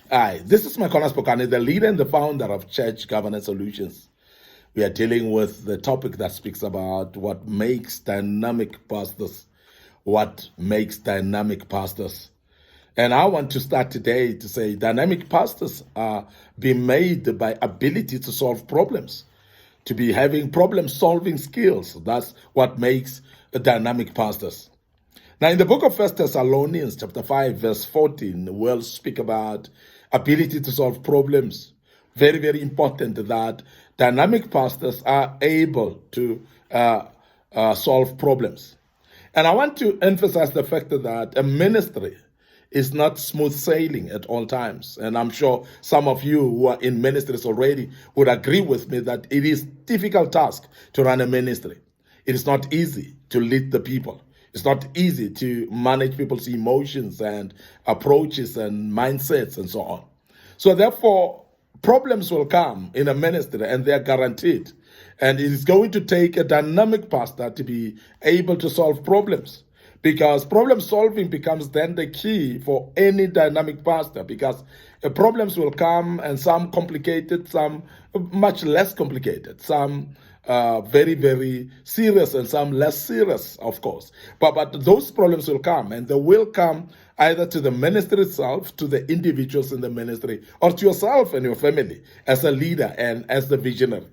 Hi, this is Micornus, the leader and the founder of Church Governance Solutions. We are dealing with the topic that speaks about what makes dynamic pastors. What makes dynamic pastors? And I want to start today to say dynamic pastors are being made by ability to solve problems, to be having problem-solving skills. That's what makes dynamic pastors. Now, in the book of First Thessalonians, chapter 5, verse 14, we'll speak about ability to solve problems. Very, very important that dynamic pastors are able to solve problems. And I want to emphasize the fact that a ministry is not smooth sailing at all times. And I'm sure some of you who are in ministries already would agree with me that it is a difficult task to run a ministry. It is not easy to lead the people. It's not easy to manage people's emotions and approaches and mindsets and so on. So therefore, problems will come in a ministry and they're guaranteed. And it is going to take a dynamic pastor to be able to solve problems, because problem solving becomes then the key for any dynamic pastor, because problems will come, and some complicated, some much less complicated, some very, very serious, and some less serious, of course. But those problems will come, and they will come either to the ministry itself, to the individuals in the ministry, or to yourself and your family as a leader and as the visionary.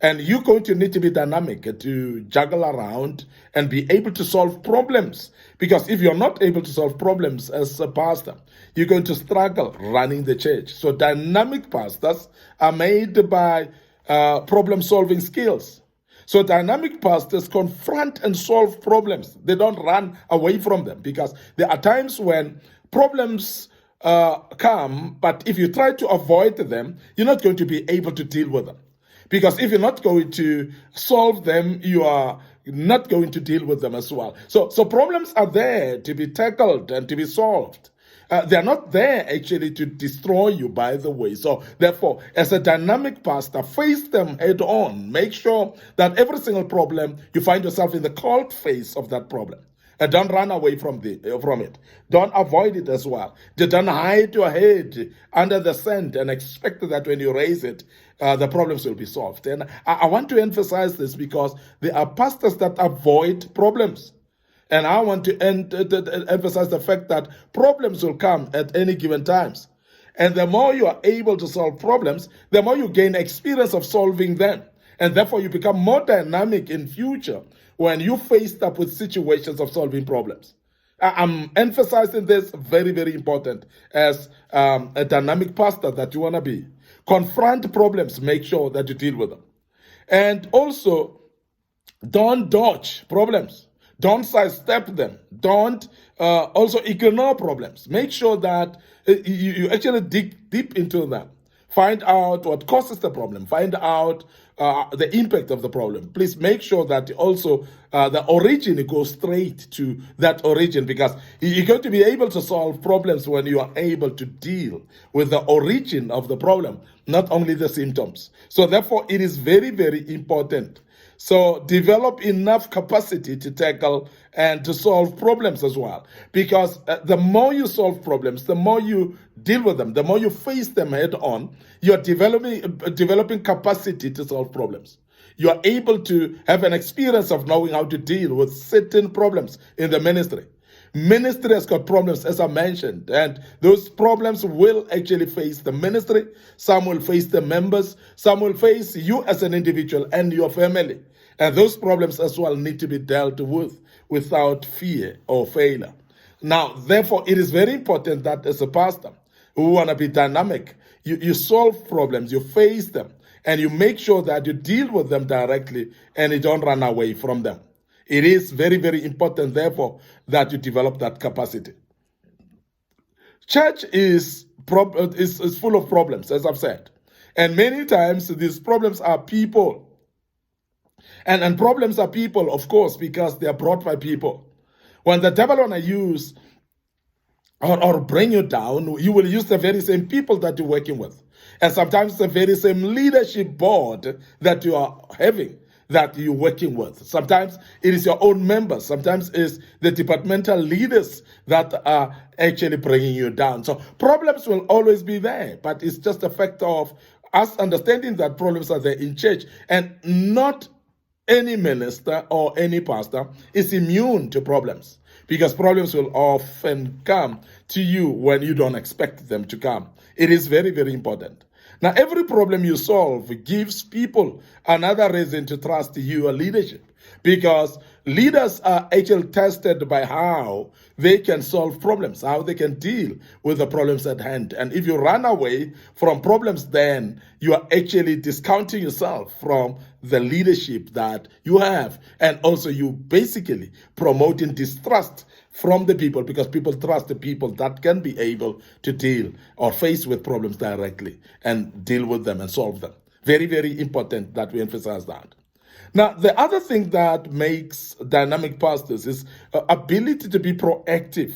And you're going to need to be dynamic to juggle around and be able to solve problems. Because if you're not able to solve problems as a pastor, you're going to struggle running the church. So dynamic pastors are made by problem-solving skills. So dynamic pastors confront and solve problems. They don't run away from them, because there are times when problems come, but if you try to avoid them, you're not going to be able to deal with them. Because if you're not going to solve them, you are not going to deal with them as well. So problems are there to be tackled and to be solved. They're not there actually to destroy you, by the way. So therefore, as a dynamic pastor, face them head on. Make sure that every single problem, you find yourself in the cold face of that problem. And don't run away from it. Don't avoid it as well. Don't hide your head under the sand and expect that when you raise it, the problems will be solved. And I want to emphasize this, because there are pastors that avoid problems. And I want to emphasize the fact that problems will come at any given times. And the more you are able to solve problems, the more you gain experience of solving them. And therefore, you become more dynamic in future when you're faced up with situations of solving problems. I'm emphasizing this, very, very important, as a dynamic pastor that you want to be. Confront problems, make sure that you deal with them. And also, don't dodge problems. Don't sidestep them. Don't also ignore problems. Make sure that you actually dig deep into them. Find out what causes the problem. Find out the impact of the problem. Please make sure that also the origin goes straight to that origin, because you're going to be able to solve problems when you are able to deal with the origin of the problem, not only the symptoms. So therefore, it is very, very important. So develop enough capacity to tackle and to solve problems as well. Because the more you solve problems, the more you deal with them, the more you face them head on, you're developing capacity to solve problems. You are able to have an experience of knowing how to deal with certain problems in the ministry. Ministry has got problems, as I mentioned, and those problems will actually face the ministry. Some will face the members. Some will face you as an individual and your family. And those problems as well need to be dealt with without fear or failure. Now, therefore, it is very important that as a pastor who want to be dynamic, you solve problems, you face them, and you make sure that you deal with them directly and you don't run away from them. It is very, very important, therefore, that you develop that capacity. Church is full of problems, as I've said. And many times, these problems are people. And problems are people, of course, because they are brought by people. When the devil want to use or bring you down, you will use the very same people that you're working with. And sometimes the very same leadership board that you are having. that you're working with. Sometimes it is your own members. Sometimes it's the departmental leaders that are actually bringing you down. So problems will always be there, but it's just a fact of us understanding that problems are there in church, and not any minister or any pastor is immune to problems, because problems will often come to you when you don't expect them to come. It is very, very important. Now, every problem you solve gives people another reason to trust your leadership, because leaders are actually tested by how they can solve problems, how they can deal with the problems at hand. And if you run away from problems, then you are actually discounting yourself from the leadership that you have. And also you basically promoting distrust from the people, because people trust the people that can be able to deal or face with problems directly and deal with them and solve them. Very, very important that we emphasize that. Now, the other thing that makes dynamic pastors is ability to be proactive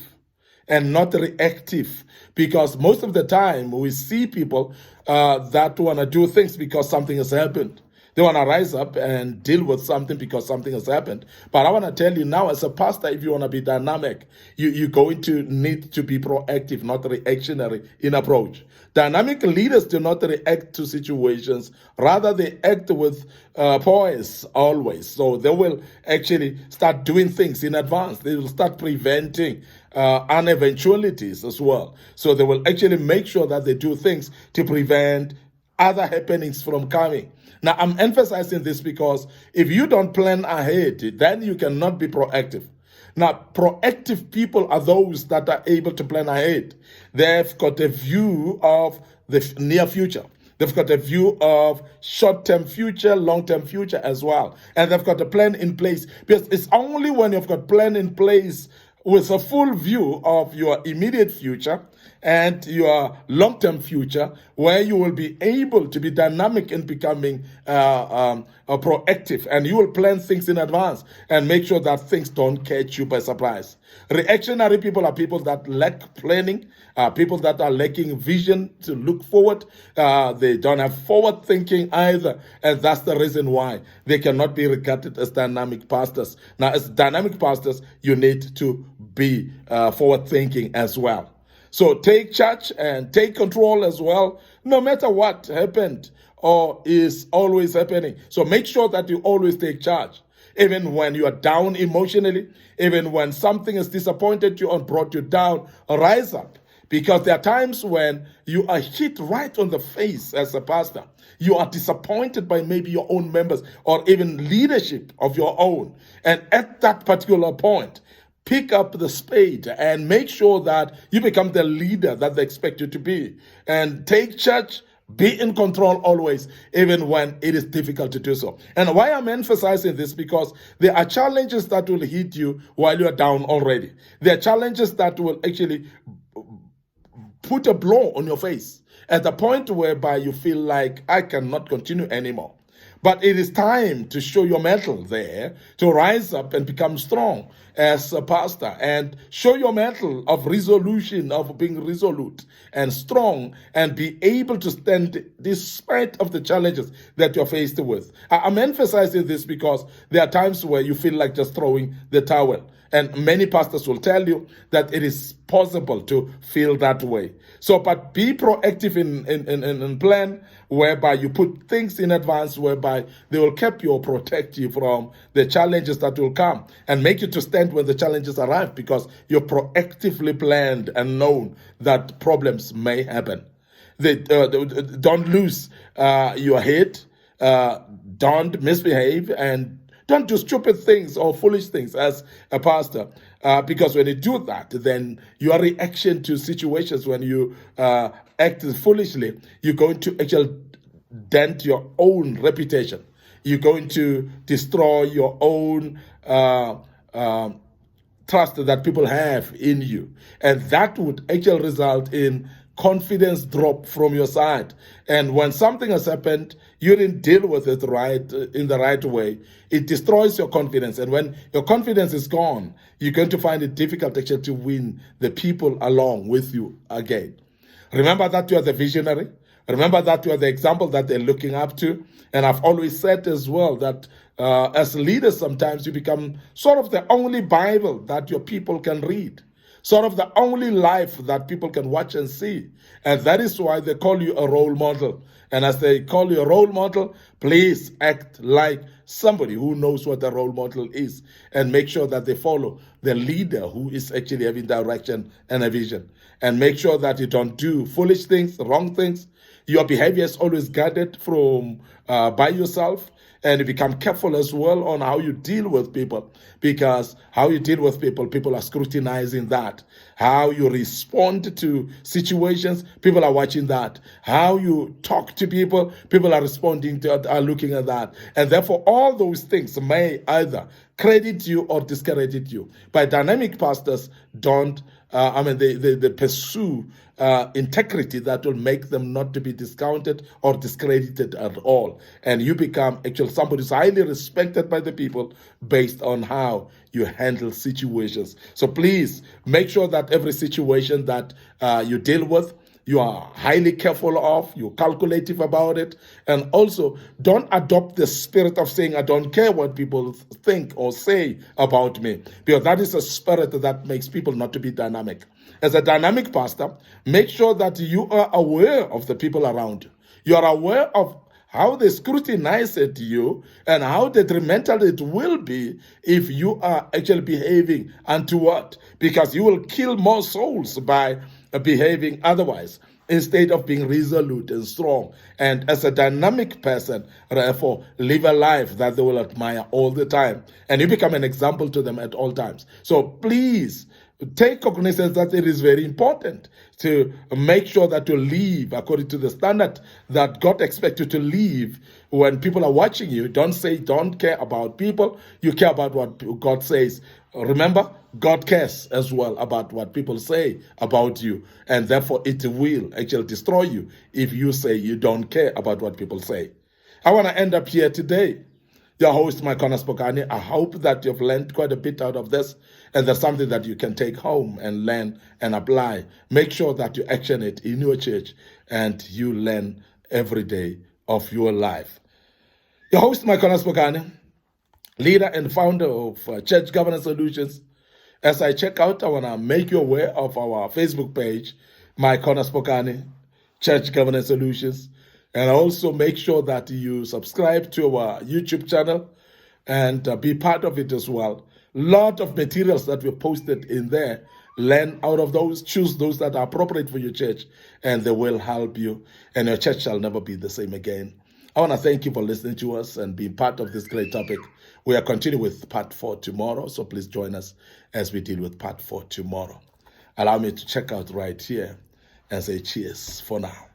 and not reactive, because most of the time we see people that want to do things because something has happened. They want to rise up and deal with something because something has happened. But I want to tell you now, as a pastor, if you want to be dynamic, you're going to need to be proactive, not reactionary in approach. Dynamic leaders do not react to situations. Rather, they act with poise always. So they will actually start doing things in advance. They will start preventing uneventualities as well. So they will actually make sure that they do things to prevent other happenings from coming. Now, I'm emphasizing this because if you don't plan ahead, then you cannot be proactive. Now, proactive people are those that are able to plan ahead. They've got a view of the near future. They've got a view of short-term future, long-term future as well. And they've got a plan in place. Because it's only when you've got a plan in place with a full view of your immediate future and your long-term future, where you will be able to be dynamic in becoming proactive, and you will plan things in advance and make sure that things don't catch you by surprise. Reactionary people are people that lack planning, people that are lacking vision to look forward. They don't have forward thinking either, and that's the reason why they cannot be regarded as dynamic pastors. Now, as dynamic pastors, you need to be forward thinking as well. So take charge and take control as well, no matter what happened or is always happening. So make sure that you always take charge. Even when you are down emotionally, even when something has disappointed you and brought you down, rise up. Because there are times when you are hit right on the face as a pastor. You are disappointed by maybe your own members or even leadership of your own. And at that particular point, pick up the spade and make sure that you become the leader that they expect you to be. And take charge, be in control always, even when it is difficult to do so. And why I'm emphasizing this, because there are challenges that will hit you while you're down already. There are challenges that will actually put a blow on your face at the point whereby you feel like, I cannot continue anymore. But it is time to show your mettle there, to rise up and become strong as a pastor, and show your mettle of resolution, of being resolute and strong, and be able to stand despite of the challenges that you're faced with. I'm emphasizing this because there are times where you feel like just throwing the towel. And many pastors will tell you that it is possible to feel that way. So, but be proactive in plan, whereby you put things in advance, whereby they will keep you or protect you from the challenges that will come, and make you to stand when the challenges arrive, because you're proactively planned and known that problems may happen. Don't lose your head, don't misbehave, and don't do stupid things or foolish things as a pastor, because when you do that, then your reaction to situations, when you act foolishly, you're going to actually dent your own reputation. You're going to destroy your own trust that people have in you. And that would actually result in confidence drop from your side. And when something has happened, you didn't deal with it right in the right way, it destroys your confidence. And when your confidence is gone, you're going to find it difficult actually to win the people along with you again. Remember that you are the visionary. Remember that you are the example that they're looking up to. And I've always said as well that as leaders, sometimes you become sort of the only Bible that your people can read, sort of the only life that people can watch and see. And that is why they call you a role model. And as they call you a role model, please act like somebody who knows what a role model is and make sure that they follow the leader who is actually having direction and a vision. And make sure that you don't do foolish things, wrong things. Your behavior is always guarded from by yourself. And you become careful as well on how you deal with people, because how you deal with people, people are scrutinizing that. How you respond to situations, people are watching that. How you talk to people, people are responding to, are looking at that. And therefore, all those things may either credit you or discredit you. But dynamic pastors don't, they pursue integrity that will make them not to be discounted or discredited at all. And you become actually somebody who's highly respected by the people based on how you handle situations. So please make sure that every situation that you deal with, you are highly careful of, you're calculative about it, and also don't adopt the spirit of saying, I don't care what people think or say about me, because that is a spirit that makes people not to be dynamic. As a dynamic pastor, make sure that you are aware of the people around you. You are aware of how they scrutinize at you and how detrimental it will be if you are actually behaving untoward, because you will kill more souls by behaving otherwise instead of being resolute and strong. And as a dynamic person, therefore, live a life that they will admire all the time. And you become an example to them at all times. So please take cognizance that it is very important to make sure that you live according to the standard that God expects you to live. When people are watching you, don't care about people. You care about what God says. Remember, God cares as well about what people say about you, and therefore it will actually destroy you if you say you don't care about what people say. I want to end up here today. Your host, Micornus Phokane. I hope that you've learned quite a bit out of this, and there's something that you can take home and learn and apply. Make sure that you action it in your church and you learn every day of your life. Your host, Micornus Phokane, leader and founder of Church Governance Solutions. As I check out, I want to make you aware of our Facebook page, Micornus Phokane, Church Governance Solutions. And also make sure that you subscribe to our YouTube channel and be part of it as well. Lot of materials that we posted in there. Learn out of those, choose those that are appropriate for your church, and they will help you, and your church shall never be the same again. I want to thank you for listening to us and being part of this great topic. We are continuing with part 4 tomorrow, so please join us as we deal with part 4 tomorrow. Allow me to check out right here and say cheers for now.